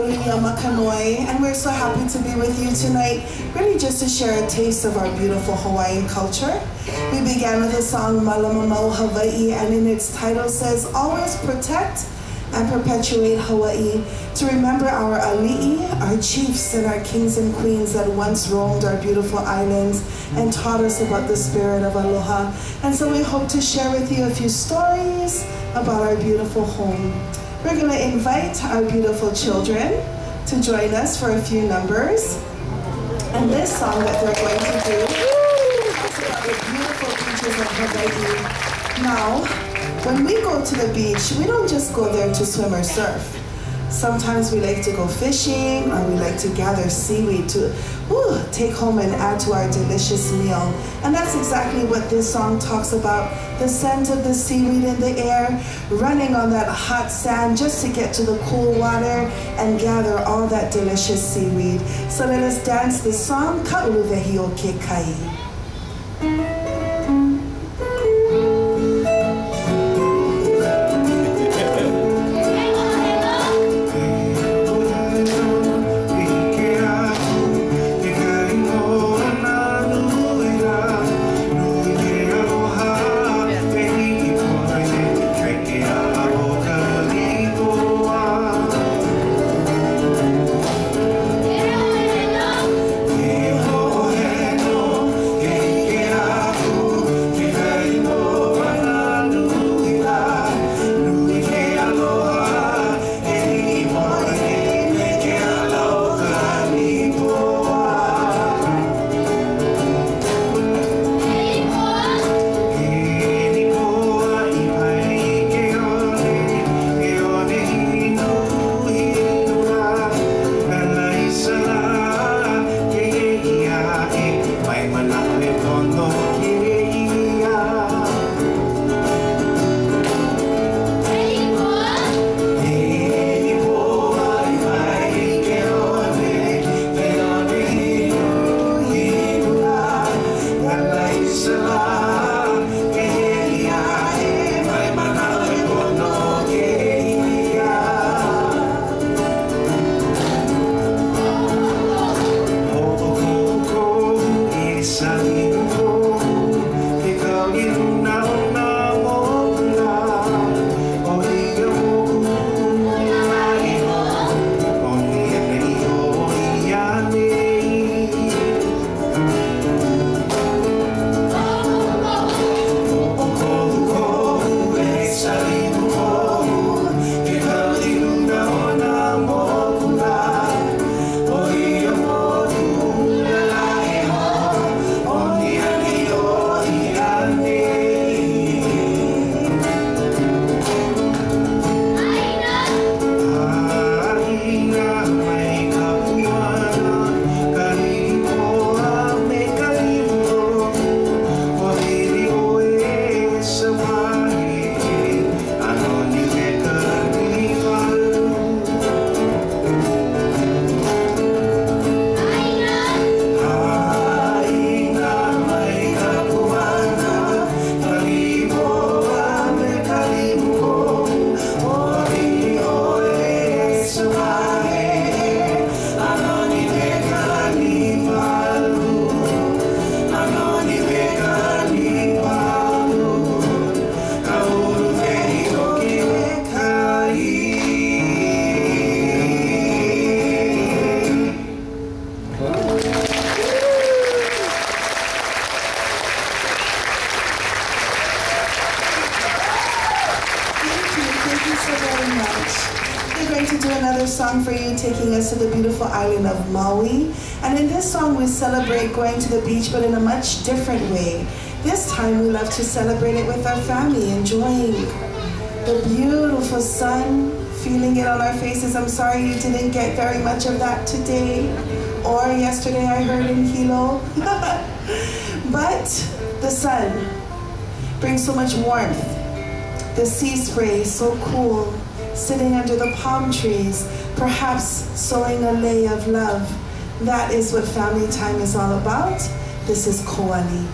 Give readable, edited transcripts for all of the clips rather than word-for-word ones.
Lilia Makanoi, and we're so happy to be with you tonight, really just to share a taste of our beautiful Hawaiian culture. We began with the song Malamamau Hawaii, and in its title says, always protect and perpetuate Hawaii, to remember our ali'i, our chiefs and our kings and queens that once roamed our beautiful islands and taught us about the spirit of aloha. And so we hope to share with you a few stories about our beautiful home. We're going to invite our beautiful children to join us for a few numbers. And this song that they're going to do talks about the beautiful beaches of Hawaii. Now, when we go to the beach, we don't just go there to swim or surf. Sometimes we like to go fishing, or we like to gather seaweed to take home and add to our delicious meal. And that's exactly what this song talks about. The scent of the seaweed in the air, running on that hot sand just to get to the cool water and gather all that delicious seaweed. So let us dance this song, Ka'uluwehi o Ke Kai. For you, taking us to the beautiful island of Maui. And in this song we celebrate going to the beach, but in a much different way. This time we love to celebrate it with our family, enjoying the beautiful sun, feeling it on our faces. I'm sorry you didn't get very much of that today or yesterday, I heard in Hilo. But the sun brings so much warmth. The sea spray is so cool, sitting under the palm trees, perhaps sowing a lei of love. That is what family time is all about. This is Koani.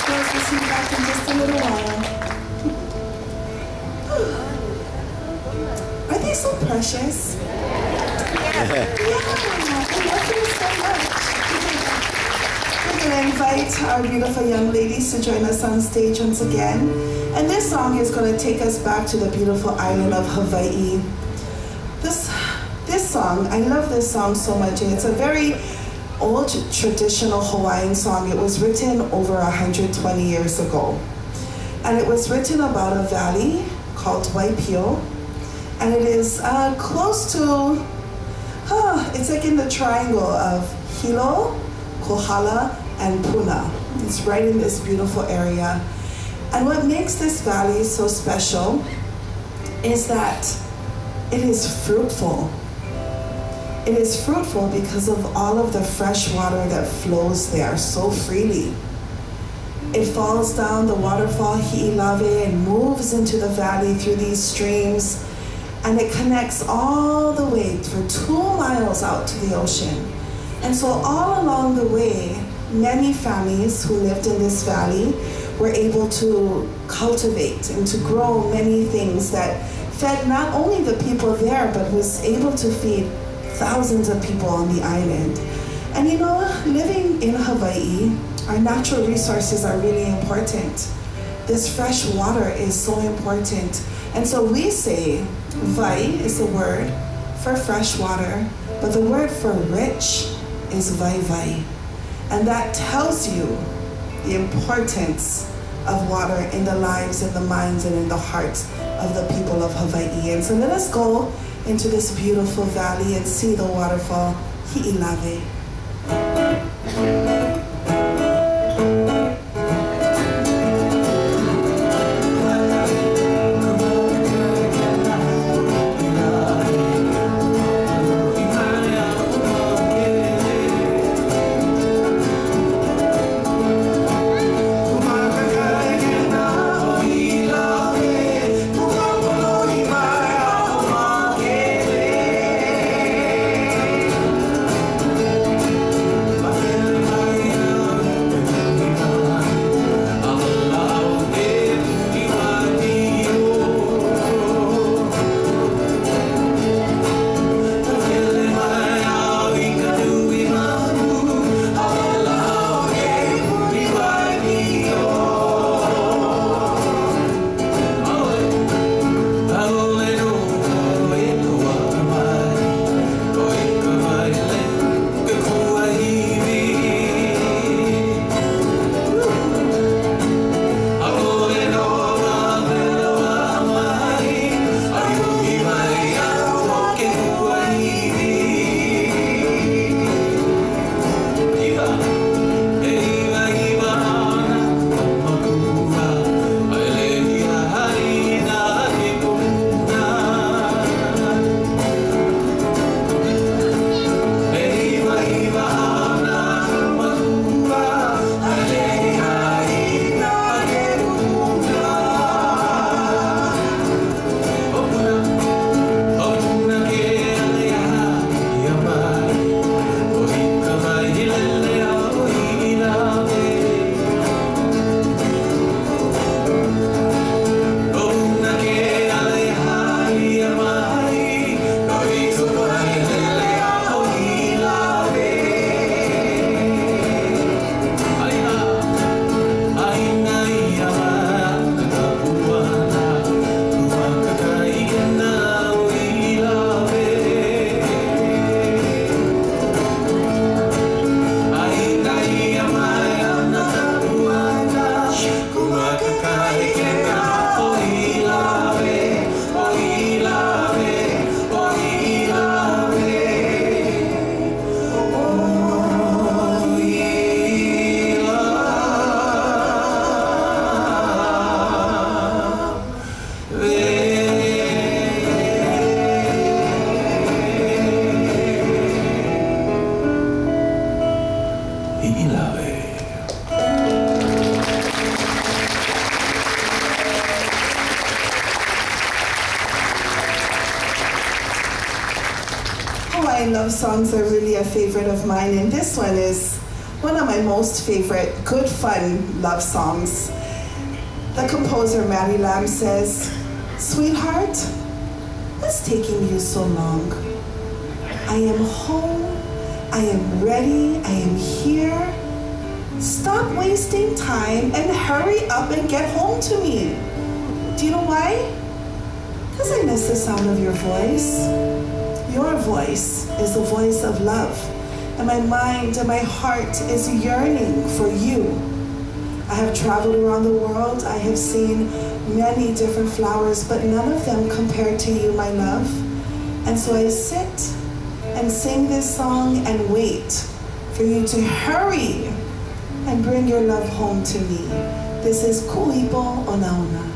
Girls, we'll see you back in just a little while. Are they so precious? Yeah, I love you so much. We're going to invite our beautiful young ladies to join us on stage once again. And this song is going to take us back to the beautiful island of Hawaii. This song, I love this song so much. It's a very old traditional Hawaiian song. It was written over 120 years ago. And it was written about a valley called Waipio. And it is close to, it's like in the triangle of Hilo, Kohala, and Puna. It's right in this beautiful area. And what makes this valley so special is that it is fruitful. It is fruitful because of all of the fresh water that flows there so freely. It falls down the waterfall Hi'ilave and moves into the valley through these streams, and it connects all the way for 2 miles out to the ocean. And so all along the way, many families who lived in this valley were able to cultivate and to grow many things that fed not only the people there, but was able to feed thousands of people on the island. And you know, living in Hawaii, our natural resources are really important. This fresh water is so important. And so we say, vai is the word for fresh water, but the word for rich is vai vai. And that tells you the importance of water in the lives, in the minds, and in the hearts of the people of Hawaii. And so let us go into this beautiful valley and see the waterfall Hi'ilave. Hawaiian love songs are really a favorite of mine, and this one is one of my most favorite, good fun love songs. The composer, Mary Lam, says, "Sweetheart, what's taking you so long? I am home, I am ready, I am here. Stop wasting time and hurry up and get home to me." Do you know why? Because I miss the sound of your voice. Your voice is the voice of love, and my mind and my heart is yearning for you. I have traveled around the world. I have seen many different flowers, but none of them compare to you, my love. And so I sit and sing this song and wait for you to hurry and bring your love home to me. This is Kuipo Onaona.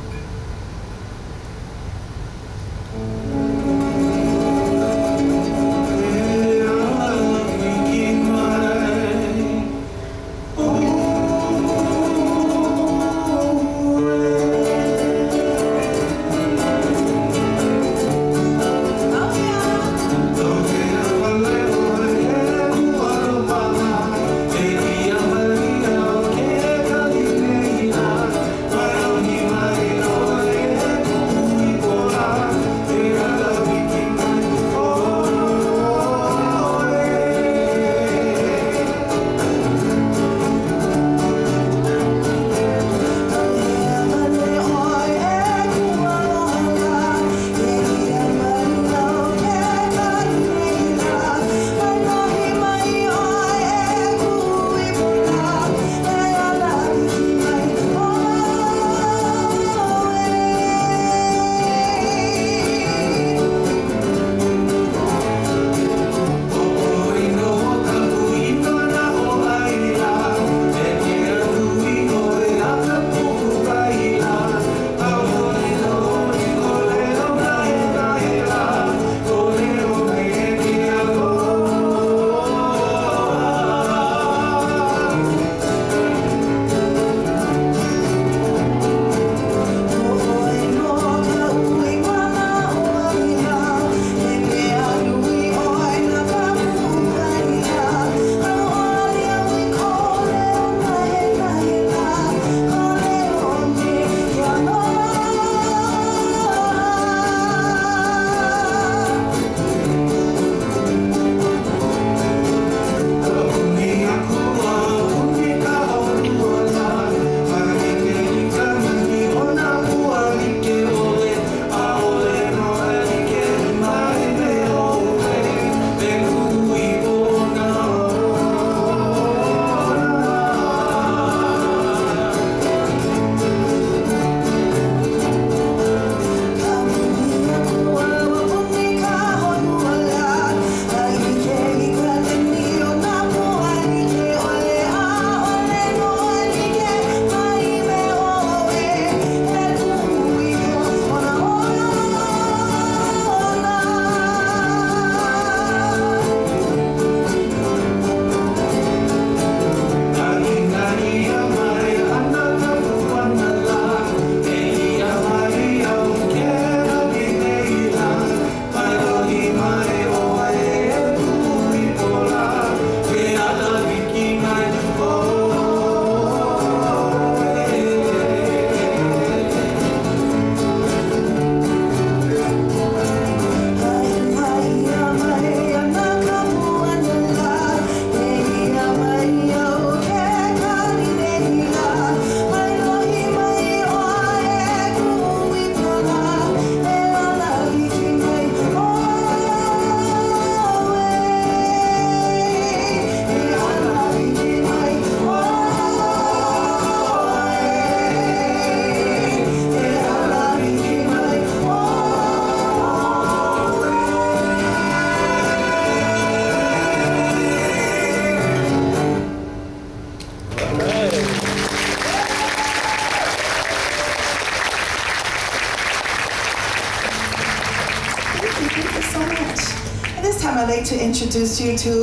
I'd like to introduce you to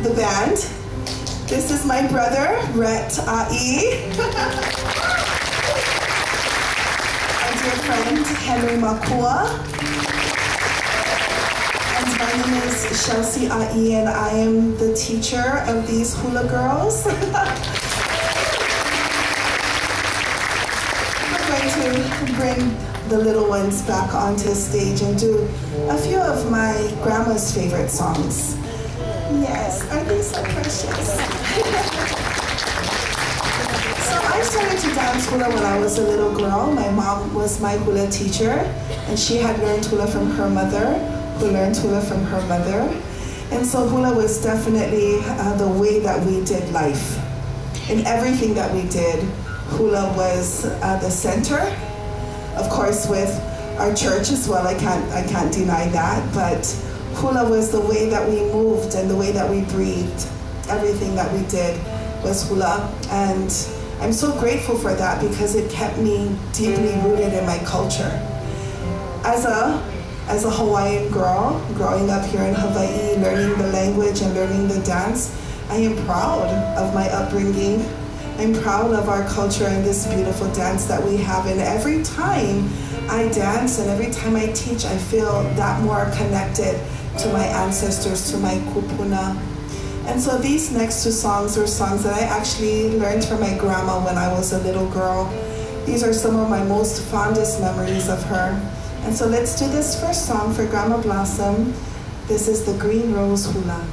the band. This is my brother, Rhett Ai. My dear friend, Henry Makua. And And my name is Chelsea Ai, and I am the teacher of these hula girls. I'm going to bring the little ones back onto the stage and do a few of my grandma's favorite songs. Yes, aren't they so precious? So I started to dance hula when I was a little girl. My mom was my hula teacher, and she had learned hula from her mother, who learned hula from her mother. And so hula was definitely the way that we did life. In everything that we did, hula was the center. Of course, with our church as well, I can't deny that, but hula was the way that we moved and the way that we breathed. Everything that we did was hula, and I'm so grateful for that because it kept me deeply rooted in my culture. As a Hawaiian girl, growing up here in Hawaii, learning the language and learning the dance, I am proud of my upbringing. I'm proud of our culture and this beautiful dance that we have. And every time I dance and every time I teach, I feel that more connected to my ancestors, to my kupuna. And so these next two songs are songs that I actually learned from my grandma when I was a little girl. These are some of my most fondest memories of her. And so let's do this first song for Grandma Blossom. This is the Green Rose Hula.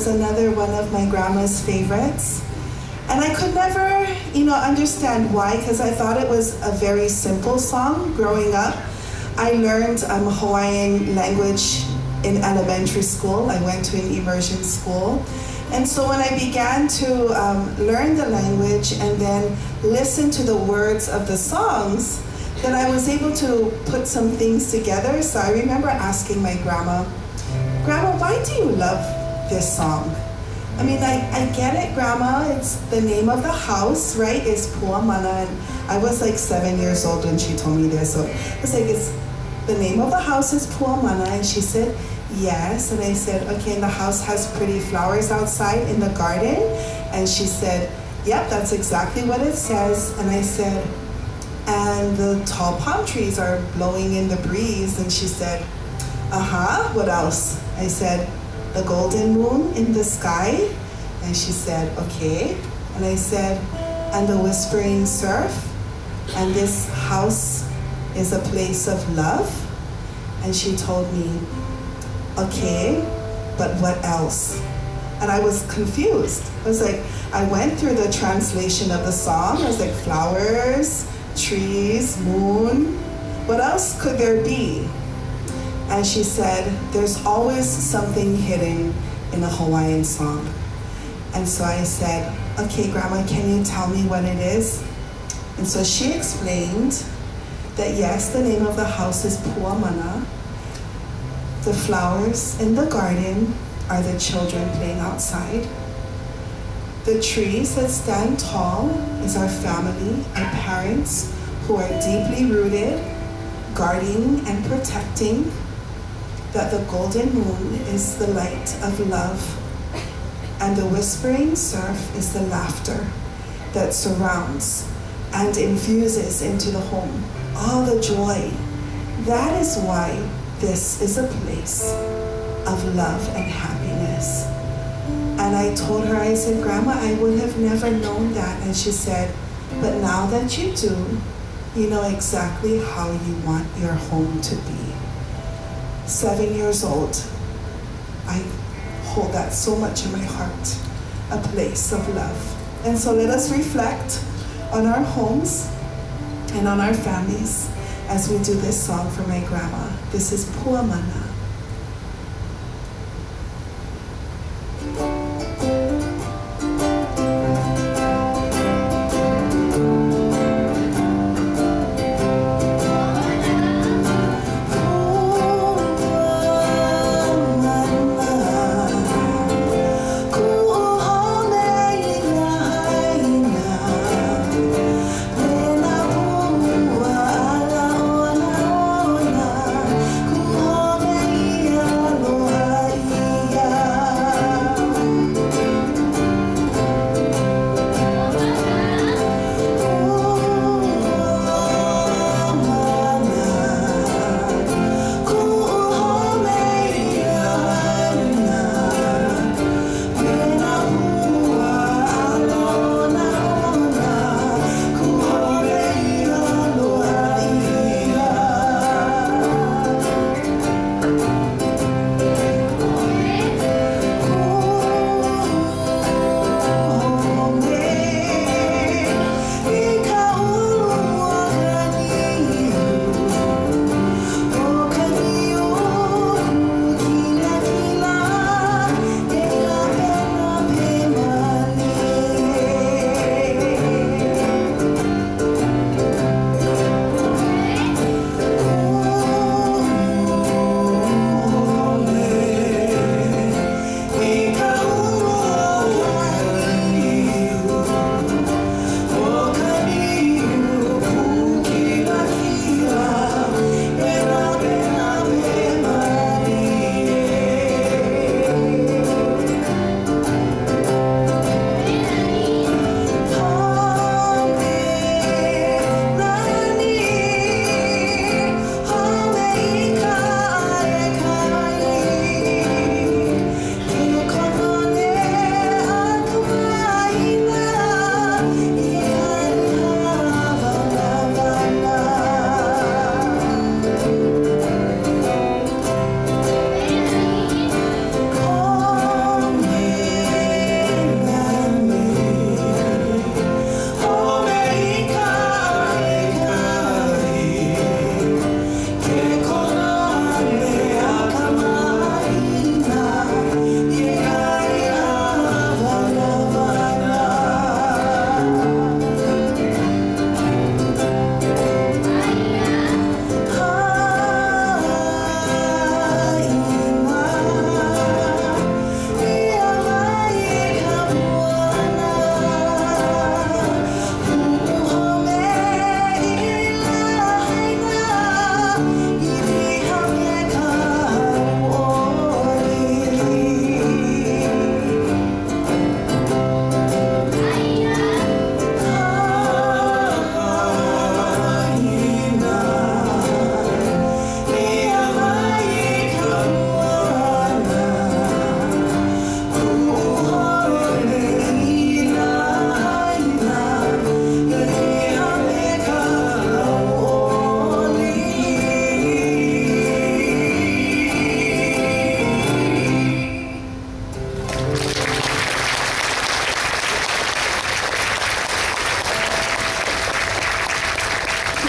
Another one of my grandma's favorites. And I could never, understand why, because I thought it was a very simple song growing up. I learned Hawaiian language in elementary school. I went to an immersion school. And so when I began to learn the language and then listen to the words of the songs, then I was able to put some things together. So I remember asking my grandma, "Grandma, why do you love this song?" I mean, I get it, Grandma. It's the name of the house, right? It's Puamana. And I was like 7 years old when she told me this. So it's like, the name of the house is Puamana. And she said, yes. And I said, okay, and the house has pretty flowers outside in the garden. And she said, yep, that's exactly what it says. And I said, and the tall palm trees are blowing in the breeze. And she said, what else? I said, the golden moon in the sky. And she said, okay. And I said, and the whispering surf, and this house is a place of love. And she told me, okay, but what else? And I was confused. I was like, I went through the translation of the song. I was like, flowers, trees, moon. What else could there be? And she said, there's always something hidden in a Hawaiian song. And so I said, okay, Grandma, can you tell me what it is? And so she explained that yes, the name of the house is Puamana. The flowers in the garden are the children playing outside. The trees that stand tall is our family, our parents, who are deeply rooted, guarding and protecting. That the golden moon is the light of love, and the whispering surf is the laughter that surrounds and infuses into the home all the joy. That is why this is a place of love and happiness. And I told her, I said, Grandma, I would have never known that. And she said, but now that you do, you know exactly how you want your home to be. 7 years old, I hold that so much in my heart, a place of love. And so let us reflect on our homes and on our families as we do this song for my grandma. This is Puamana.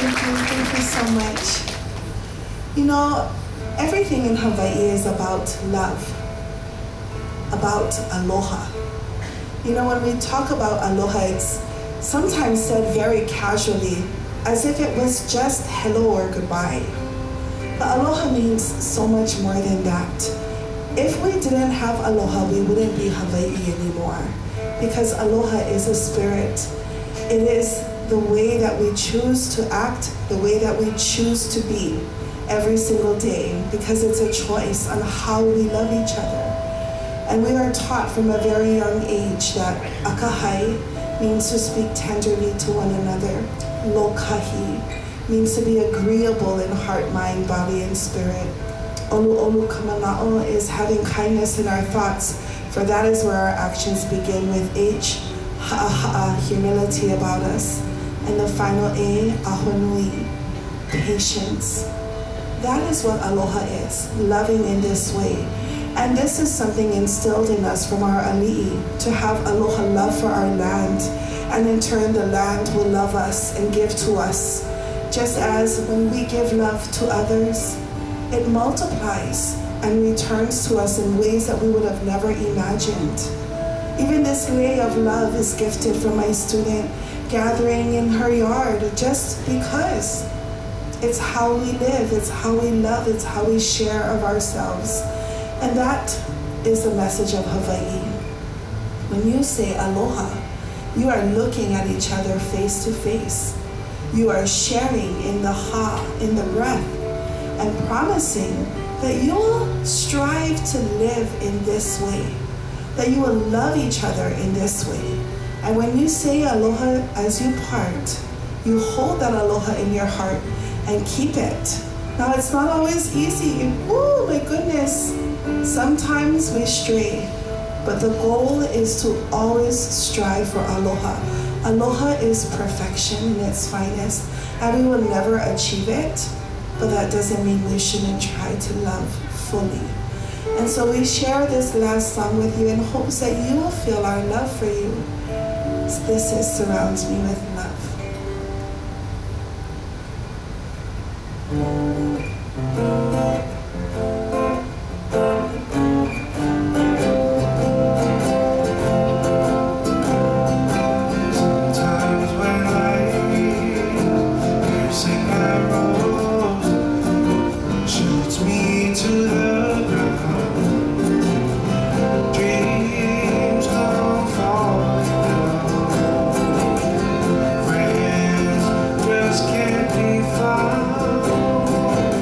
Thank you so much. You know, everything in Hawaii is about love, about aloha. You know, when we talk about aloha, it's sometimes said very casually, as if it was just hello or goodbye. But aloha means so much more than that. If we didn't have aloha, we wouldn't be Hawaii anymore. Because aloha is a spirit. It is the way that we choose to act, the way that we choose to be every single day, because it's a choice on how we love each other. And we are taught from a very young age that akahai means to speak tenderly to one another. Lokahi means to be agreeable in heart, mind, body, and spirit. Olu olu kamana'o is having kindness in our thoughts, for that is where our actions begin with H, ha'a, humility about us. And the final A, ahonui, patience. That is what aloha is, loving in this way. And this is something instilled in us from our ali'i, to have aloha love for our land. And in turn, the land will love us and give to us. Just as when we give love to others, it multiplies and returns to us in ways that we would have never imagined. Even this lei of love is gifted from my student gathering in her yard, just because it's how we live, it's how we love, it's how we share of ourselves. And that is the message of Hawaii. When you say aloha, you are looking at each other face to face. You are sharing in the ha, in the breath, and promising that you will strive to live in this way, that you will love each other in this way. And when you say aloha as you part, you hold that aloha in your heart and keep it. Now, it's not always easy. Oh my goodness. Sometimes we stray, but the goal is to always strive for aloha. Aloha is perfection in its finest, and we will never achieve it, but that doesn't mean we shouldn't try to love fully. And so we share this last song with you in hopes that you will feel our love for you. This is Surrounds Me with Love. Can't be found.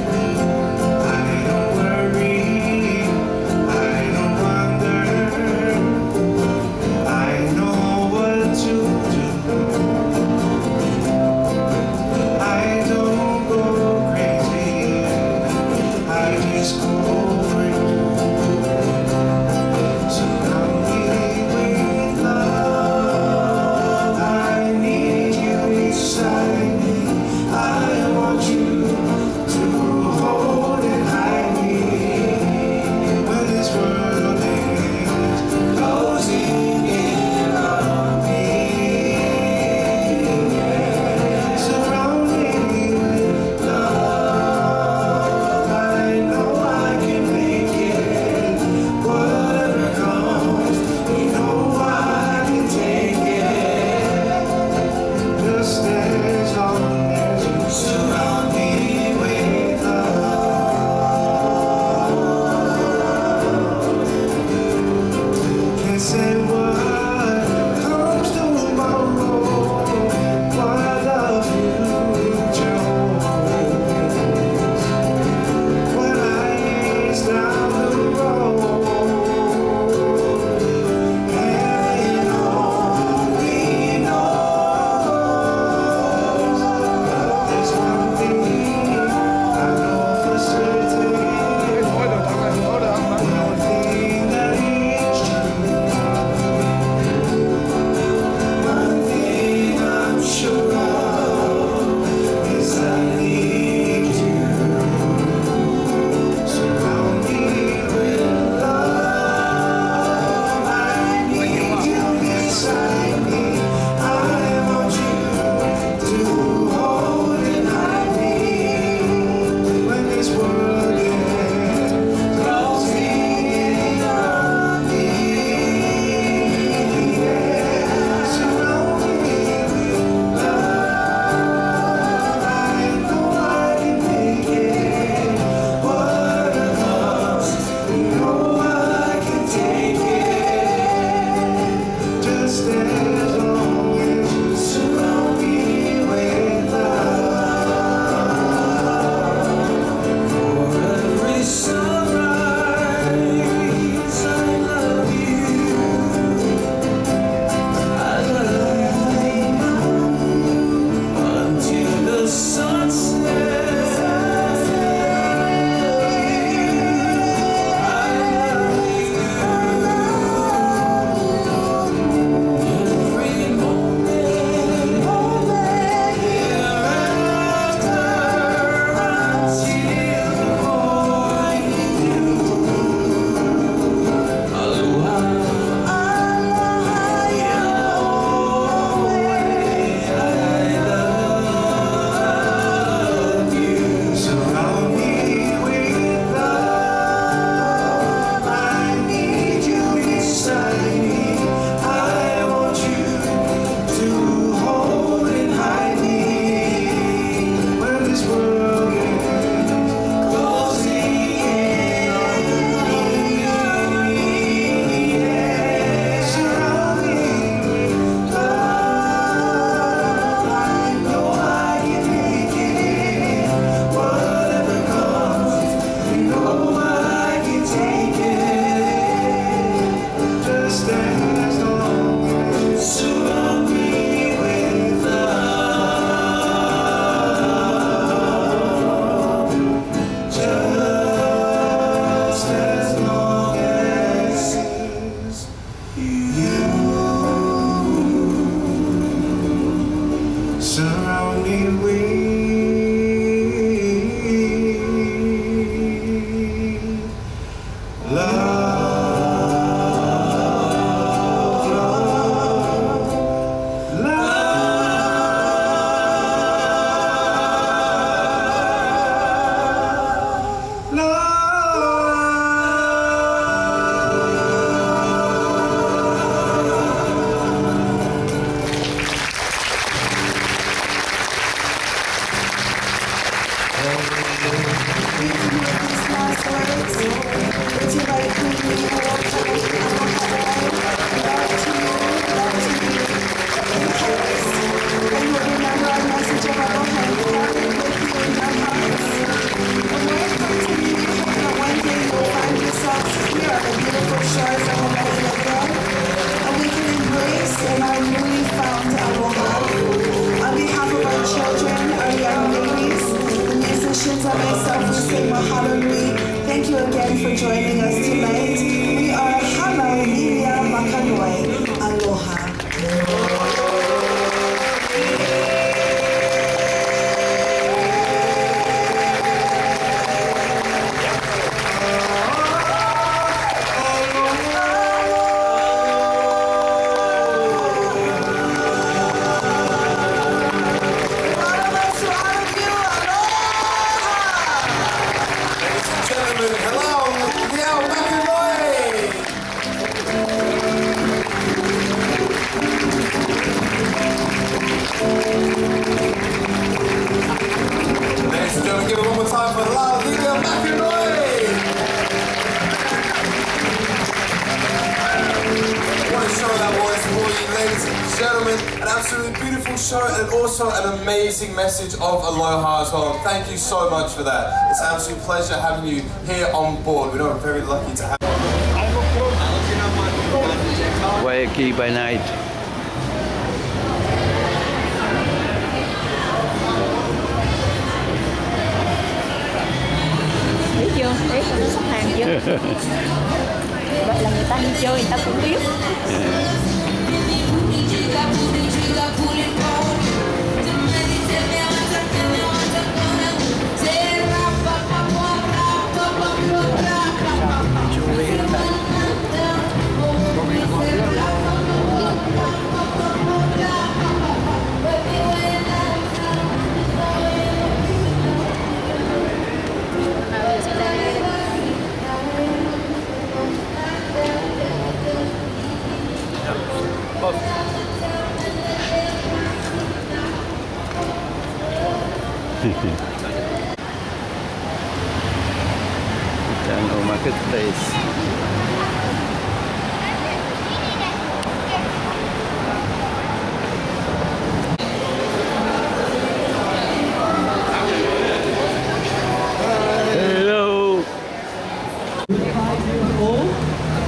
by myself, we say mahalo nui. Thank you again for joining us tonight. We are Halauhia Makanoi. Aloha. And also an amazing message of aloha as well. Thank you so much for that. It's an absolute pleasure having you here on board. We know we're very lucky to have you. Waikiki by night. Biết chưa? Đấy, nó sắp hàng chưa? Vậy là người ta đi chơi, người ta cũng biết. Jungle Marketplace. Hello. 5 years old,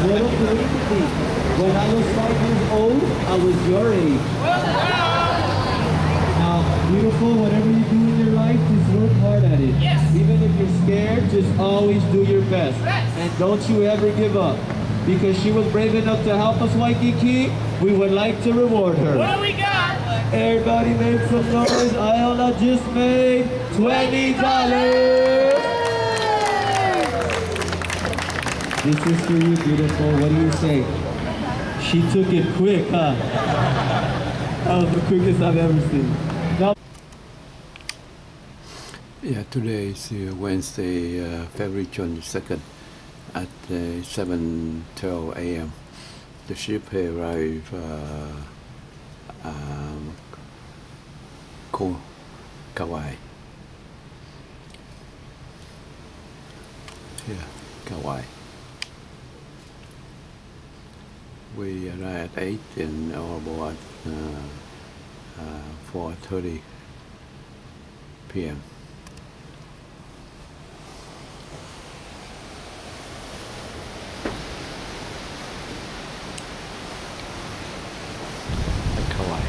what a way to be. When I was 5 years old, I was your age. Now, beautiful, whatever you do in your life, just work hard at it. Yes. Even if you're scared, just always do your best. And don't you ever give up. Because she was brave enough to help us, Waikiki, we would like to reward her. What do we got? Everybody make some noise. Iola just made $20. This is for you, beautiful. What do you say? She took it quick, huh? That was the quickest I've ever seen. Now Yeah, today is Wednesday, February 22nd at 7:12 a.m. The ship arrived Kauai. Yeah, Kauai. We arrived at 8 and our board at 4:30 p.m. at Kauai.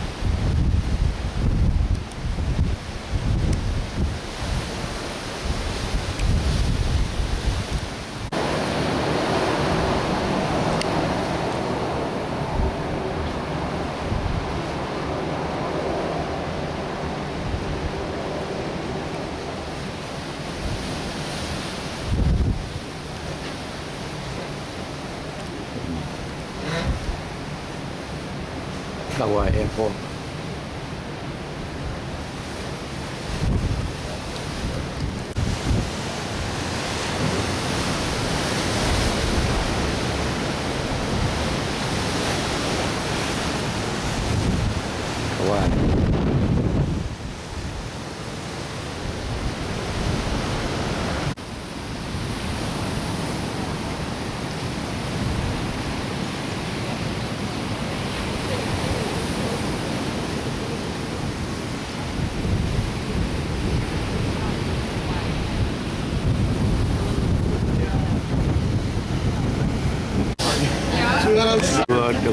Kauai Airport. Kauai.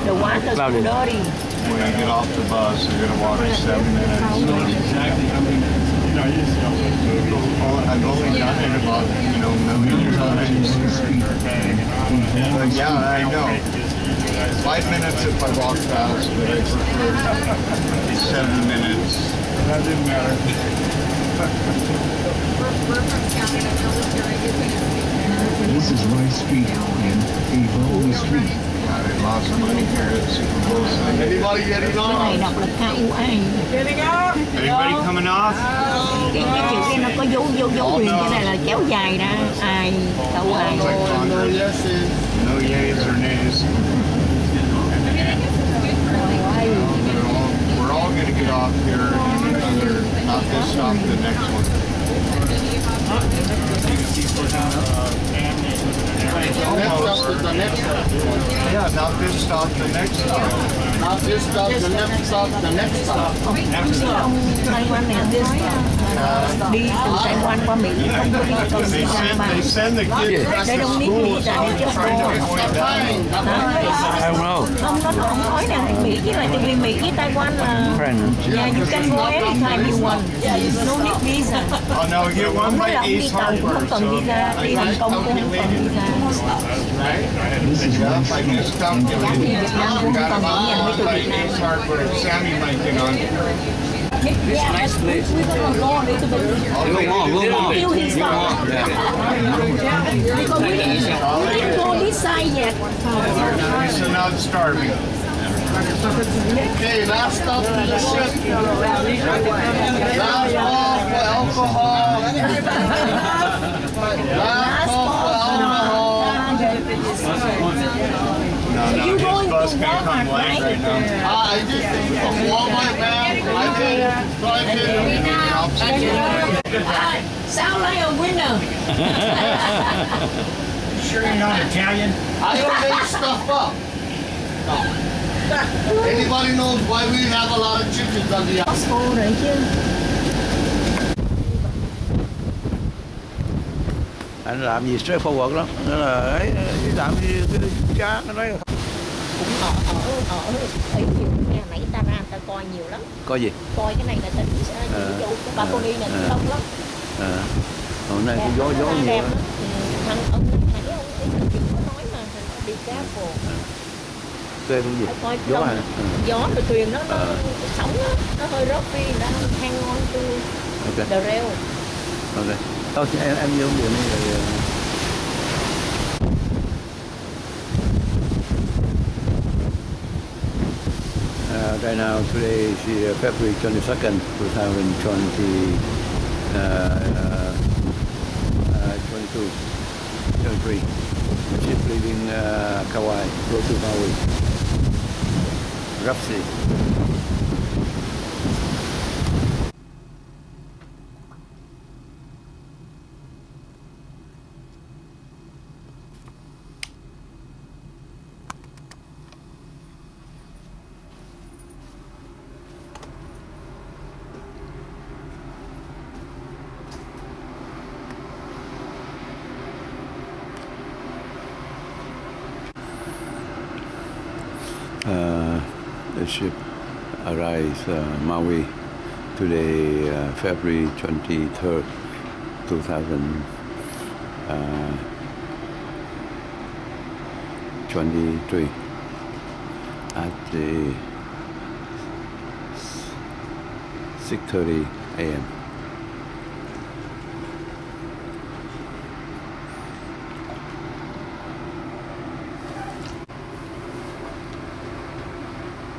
The water's dirty. When you get off the bus, you're going to walk 7 minutes. Exactly how many minutes? I've only done it about, millions of times. But yeah, I know. 5 minutes if I walk fast, but I prefer 7 minutes. That didn't matter. This is Rice Street and Ebola Street. God, I lost money here at Super Bowl Sunday. Anybody getting Cái này off? đọc là KUA. Anybody coming off? Cái chữ kia nó có dấu quyền, cái này là kéo dài ra. Ai, KUA. No yeses, no yays or nays. We're all going to get off here. Not this stop, the next one. The next stop. Yeah, not this stop, the next stop. Not this stop, the next stop, the next stop. Ông Taiwan này đi từ Taiwan qua Mỹ không có đi từ Taiwan mà They send the kids back they to don't need school, visa, so they they're just trying to go. avoid that. I don't know. Ông nói là Mỹ với lại tại vì Mỹ với Taiwan là yeah, you can go anytime you want. No need visa. Oh no, you get one Ông nói by là ông đi Ace tàu cũng không Hardware, cần so visa, đi Hồng Kông cũng không cần visa. yeah, if I just come to it, got about by Ace Hardware. Sammy might get on. Yeah, we're gonna go a little bit. Till he starts. Because we didn't go this side yet. So now it's starving. Okay, last stop for the ship. Last call for alcohol. Last call for alcohol. No, You his going bus to can come Walmart, late right? right now. I just from Walmart, man. I did. Sound like a winner. Sure you're not Italian? I don't make stuff up. No. Anybody knows why we have a lot of chickens on the outside? Cô rồi chứ. Anh làm gì straightforward lắm, nên là ấy làm gì cái cá nó nói Cũng ở nhiều nha, nãy ta ra ta coi nhiều lắm. coi gì. Coi cái này là ta dụ balcony này đông lắm. Hôm nay gió Nó nhiều đẹp lắm. lắm. Thằng ông nãy ông có nói mà đi cá phù. Quê cũng gì? Coi Gió đông, hả? gió rồi thuyền nó sóng nó hơi rớt đi, nó hang on to Ok. the rail. Ok. Thôi em vô điều này rồi. Right now, today is February 22nd, 2022, 23. Ship leaving Kauai, go to Maui. Rough sea. The ship arrives Maui today, February 23rd, 2023 at the 6:30 a.m.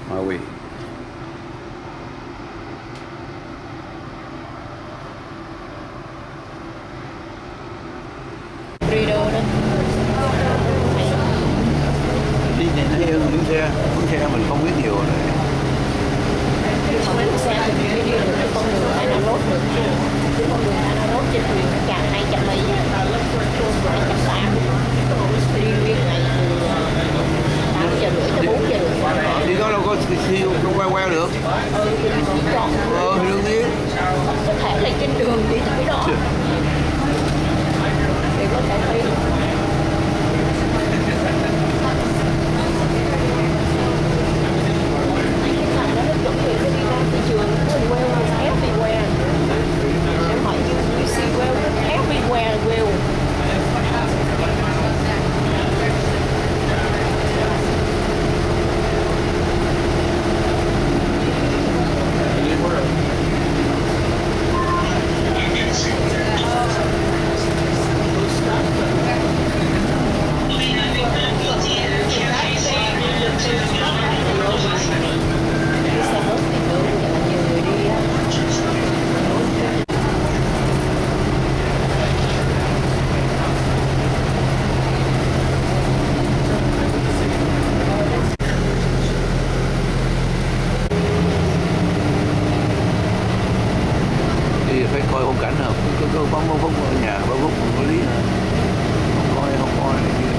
Maui. Rideau đó. Đi này nó theo hướng xe mình không biết nhiều rồi. Xe thì mình đi được cái con đường Anarot được chứ. Cái con đường Anarot trên thuyền nó chạc 200 mấy, 280. Đi nguyên ngày từ 8 giờ rưỡi tới 4 giờ rưỡi. Đi đó đâu có siêu queo được. Đương nhiên. Có thể là trên đường đi tới đó. Thì có thể thấy cái thằng đó nó chuẩn bị đi ra thị trường, nó queo everywhere. Cô bấm 3 phút ở nhà, 3 phút còn có lý hả? Không coi này kia.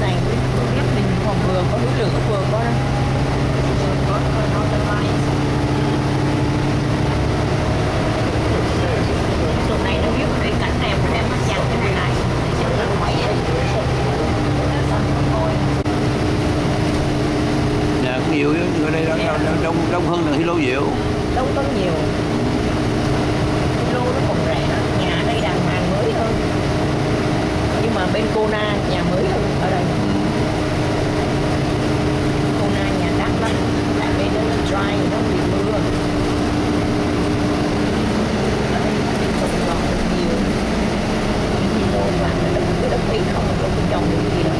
Này rất mình còn vừa có núi lửa vừa có nó tuần này nó biết cái cảnh này mình đem mắt dằn cái này lại để cho nó quẩy Nhà cũng nhiều chứ, ở đây đông hơn là Hilo Diệu. đông có nhiều lô nó còn rẻ, nhà ở đây đàng hoàng mới hơn, nhưng mà bên Kona nhà mới hơn ở đây. Kona nhà đắt lắm, tại bên đó nó dry, nó bị mưa. Ở đây trồng ngọt được nhiều, thì mua bạn là cái đất ấy không có trồng được gì đâu.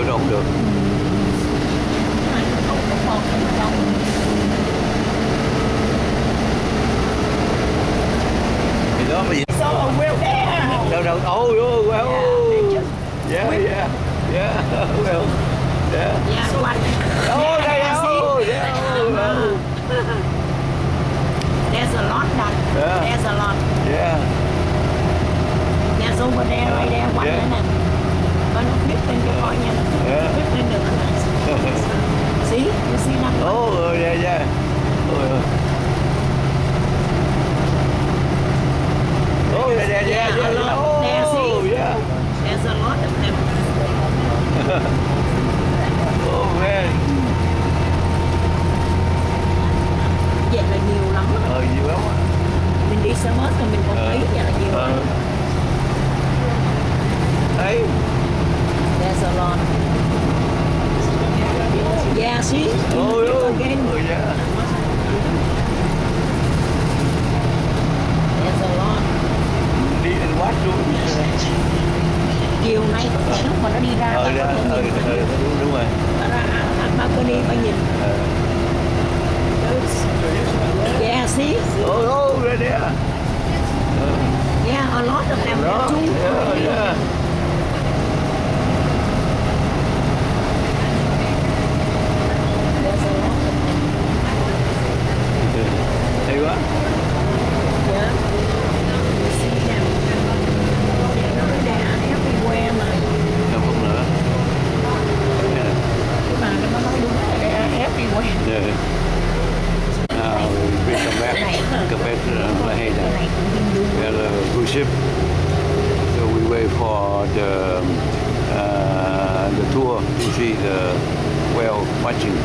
vô đâu không được. Thì đó mà gì? So we're there. Đâu đâu. Oh, well. Yeah, yeah, yeah. Well, yeah. Yeah, what? Oh, there. Oh, yeah. Oh, There's a lot done. Yeah. There's a lot. yeah. There's over there, right there, one Yeah. nữa nè. Có nó flip lên cho coi nha, nó Yeah. flip lên được nè. See, you see that? Oh, yeah, yeah. Oh, yeah, yeah, yeah, Yeah, a yeah. lot. There, Oh, see? yeah. There's a lot of them. Oh, man. Vậy là nhiều lắm. Nhiều lắm á. Mình đi xe bus rồi mình còn thấy vậy là nhiều lắm. Thấy. There's a lot. Yeah, see? Oh, Again. yeah. There's a lot. Đi đến quát luôn. Chiều nay có thể lúc mà nó đi ra ta có thể nhìn đúng rồi. ta ra balcony phải nhìn. Yeah, see? Oh, right there. Yeah, a lot of them there too. Yeah, yeah. There's a lot of them. Hay quá. Yeah. You see them. They are everywhere mà. Không nữa. Cái bà nó nói đúng là they are everywhere. Yeah. Now we come back to La Haye. We had a cruise ship, so we wait for the tour to see the whale watching.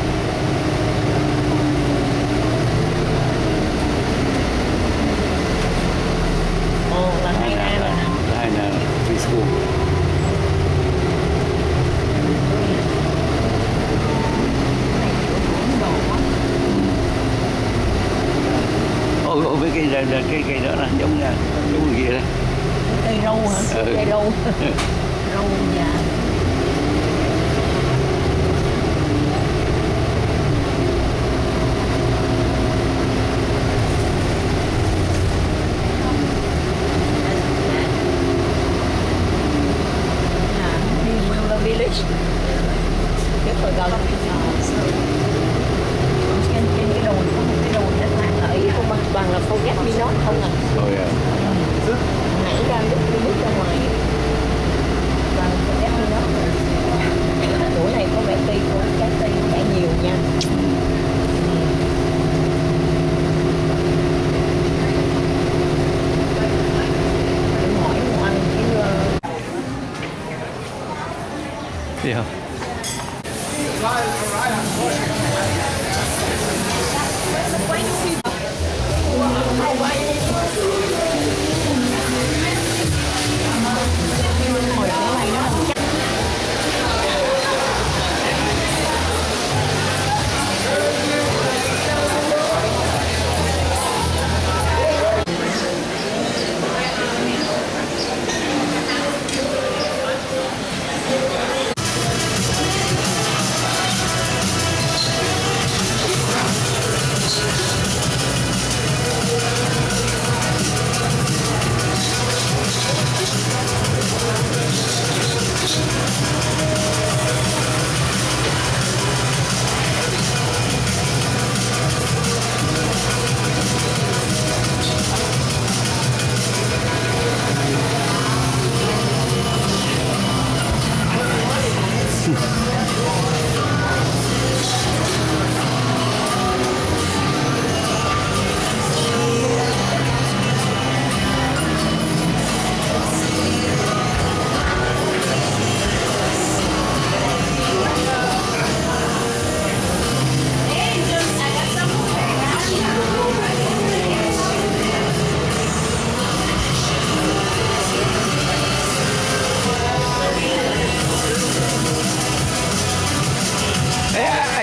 Ồ, là hay ra rồi nè. La Haye preschool. Với cây đó là giống người kia đây. Cây râu hả? Cây râu. Râu già. Đi Willa Village. Rất là gần. Trên cái đồi có một cái đồi đất lạ ở Ý không bằng là Forget Me Not không à. Oh yeah. Nãy ra lúc tôi bước ra ngoài bằng Forget Me Not. Tuổi này có vẻ cây có trái cây đã nhiều nha. Để hỏi một anh cái Yeah.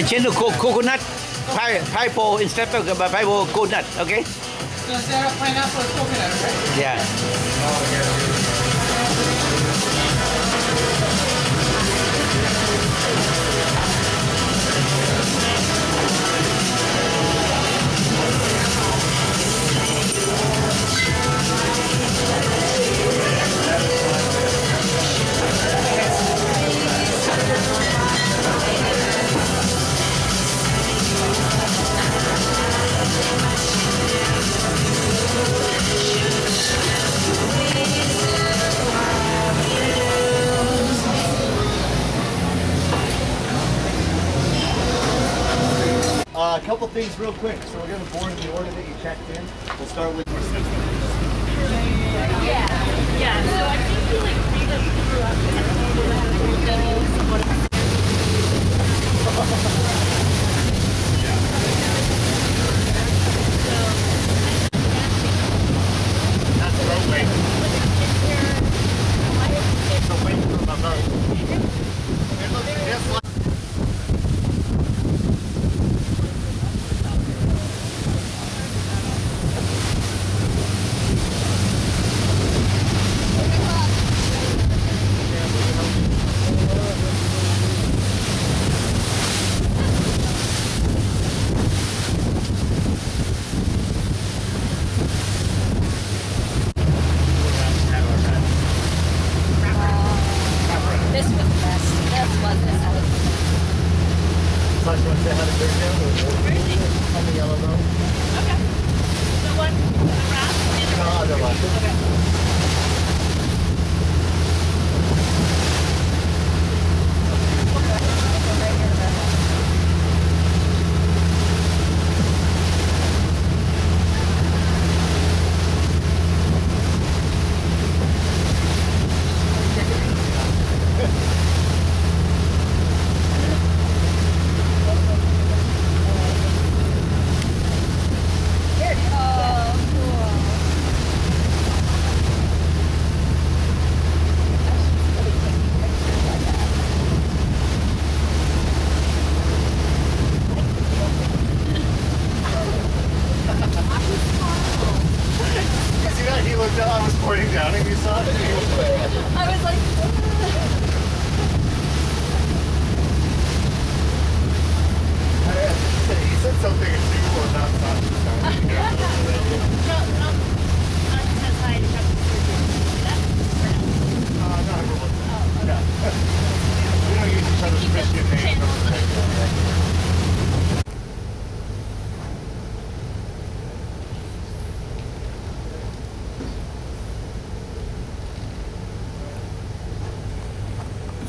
Trên được coconut pineapple instead of pineapple coconut, okay? Is there a pineapple coconut, right? Yeah. Oh, yeah. couple things real quick. So we're going to board in the order that you checked in. We'll start with... Yeah, so I think he like grew up That's the roadway. It's away from the boat. It looks just like...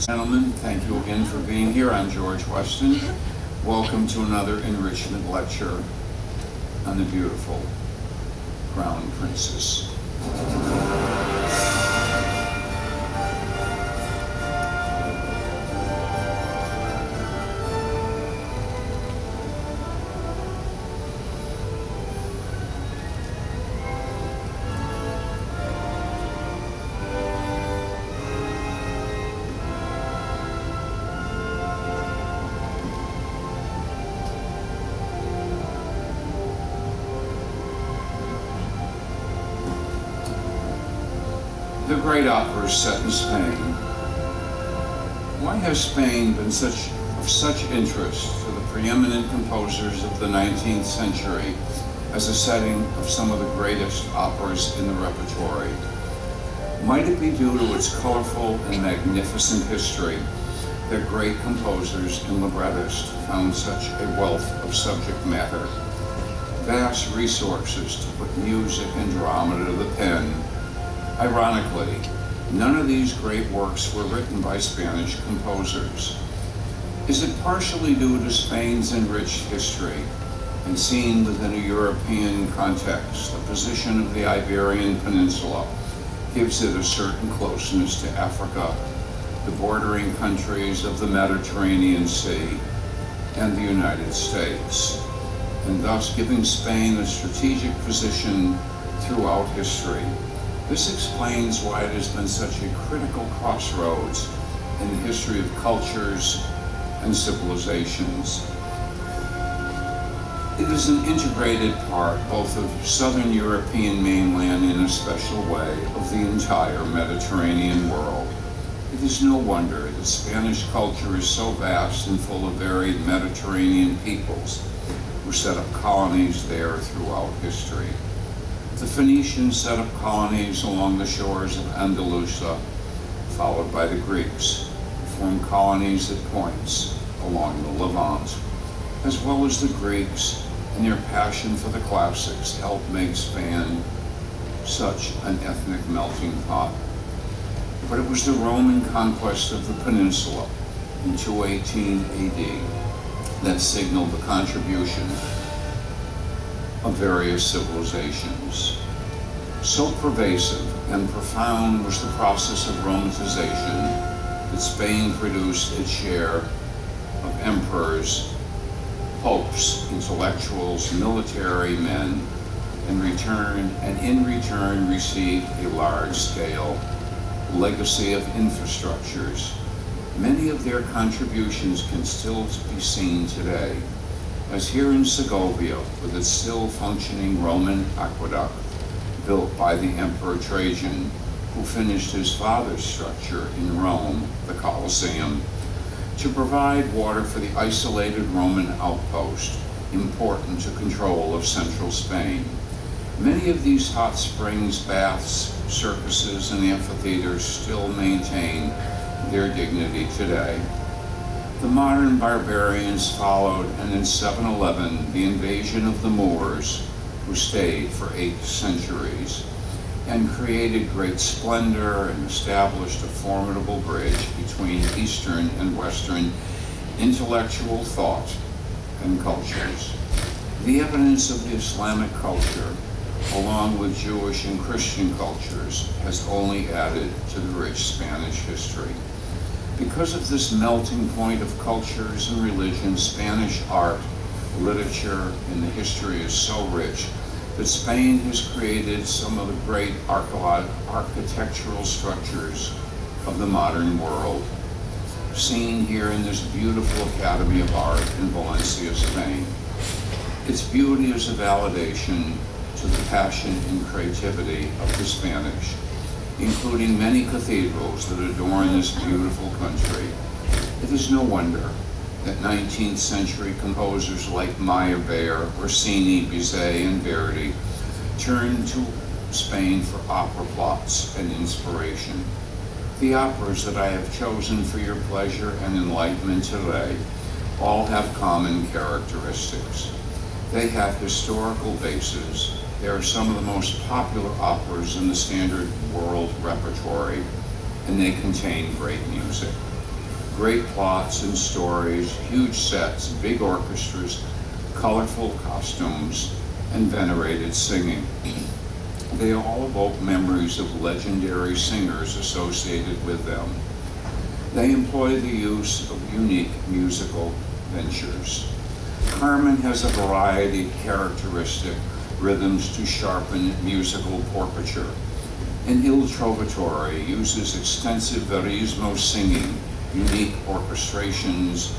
Gentlemen, thank you again for being here. I'm George Weston. Welcome to another enrichment lecture on the beautiful Crown Princess. The great opera is set in Spain. Why has Spain been of such interest to the preeminent composers of the 19th century as a setting of some of the greatest operas in the repertory? Might it be due to its colorful and magnificent history that great composers and librettists found such a wealth of subject matter, vast resources to put music and drama to the pen? Ironically, none of these great works were written by Spanish composers. Is it partially due to Spain's enriched history and seen within a European context? The position of the Iberian Peninsula gives it a certain closeness to Africa, the bordering countries of the Mediterranean Sea, and the United States, and thus giving Spain a strategic position throughout history. This explains why it has been such a critical crossroads in the history of cultures and civilizations. It is an integrated part both of Southern European mainland and in a special way of the entire Mediterranean world. It is no wonder that Spanish culture is so vast and full of varied Mediterranean peoples who set up colonies there throughout history. The Phoenicians set up colonies along the shores of Andalusia, followed by the Greeks, who formed colonies at points along the Levant, as well as the Greeks and their passion for the classics helped make Spain such an ethnic melting pot. But it was the Roman conquest of the peninsula in 218 AD that signaled the contribution of various civilizations. So pervasive and profound was the process of Romanization that Spain produced its share of emperors, popes, intellectuals, military men, and in return received a large-scale legacy of infrastructures. Many of their contributions can still be seen today, as here in Segovia with its still functioning Roman aqueduct built by the Emperor Trajan, who finished his father's structure in Rome, the Colosseum, to provide water for the isolated Roman outpost, important to control of central Spain. Many of these hot springs, baths, circuses, and amphitheaters still maintain their dignity today. The modern barbarians followed, and in 711, the invasion of the Moors, who stayed for 8 centuries, and created great splendor and established a formidable bridge between Eastern and Western intellectual thought and cultures. The evidence of the Islamic culture, along with Jewish and Christian cultures, has only added to the rich Spanish history. Because of this melting point of cultures and religions, Spanish art, literature, and the history is so rich that Spain has created some of the great architectural structures of the modern world, seen here in this beautiful Academy of Art in Valencia, Spain. Its beauty is a validation to the passion and creativity of the Spanish, including many cathedrals that adorn this beautiful country. It is no wonder that 19th century composers like Meyerbeer, Rossini, Bizet, and Verdi turned to Spain for opera plots and inspiration. The operas that I have chosen for your pleasure and enlightenment today all have common characteristics. They have historical bases. They are some of the most popular operas in the standard world repertory, and they contain great music. Great plots and stories, huge sets, big orchestras, colorful costumes, and venerated singing. They all evoke memories of legendary singers associated with them. They employ the use of unique musical ventures. Carmen has a variety of characteristic rhythms to sharpen musical portraiture. And Il Trovatore uses extensive verismo singing, unique orchestrations,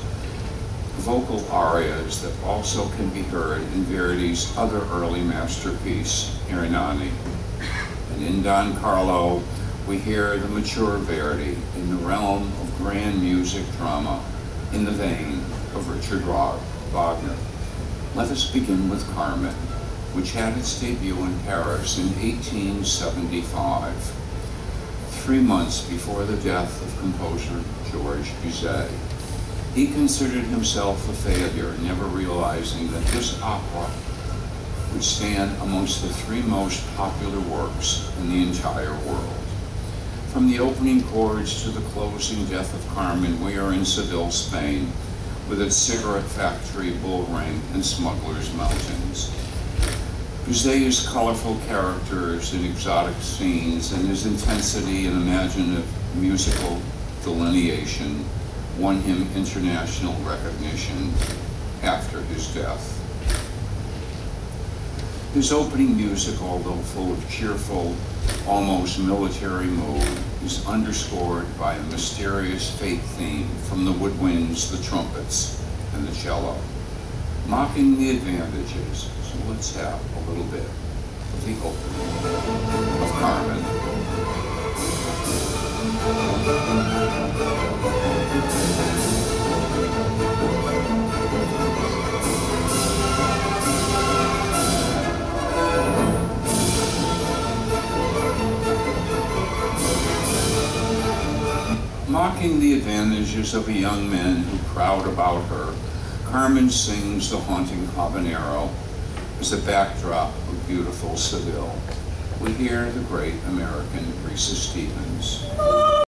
vocal arias that also can be heard in Verdi's other early masterpiece, Ernani. And in Don Carlo, we hear the mature Verdi in the realm of grand music drama in the vein of Richard Wagner. Let us begin with Carmen, which had its debut in Paris in 1875, 3 months before the death of composer Georges Bizet. He considered himself a failure, never realizing that this opera would stand amongst the 3 most popular works in the entire world. From the opening chords to the closing death of Carmen, we are in Seville, Spain, with its cigarette factory, bull ring, and smugglers' mountains. Bizet's colorful characters and exotic scenes and his intensity and imaginative musical delineation won him international recognition after his death. His opening music, although full of cheerful, almost military mood, is underscored by a mysterious fate theme from the woodwinds, the trumpets, and the cello, mocking the advantages. So let's have a little bit of the opening of Carmen. Mocking the advantages of a young man who crowd about her, Carmen sings the haunting habanero as a backdrop of beautiful Seville. We hear the great American Risa Stevens.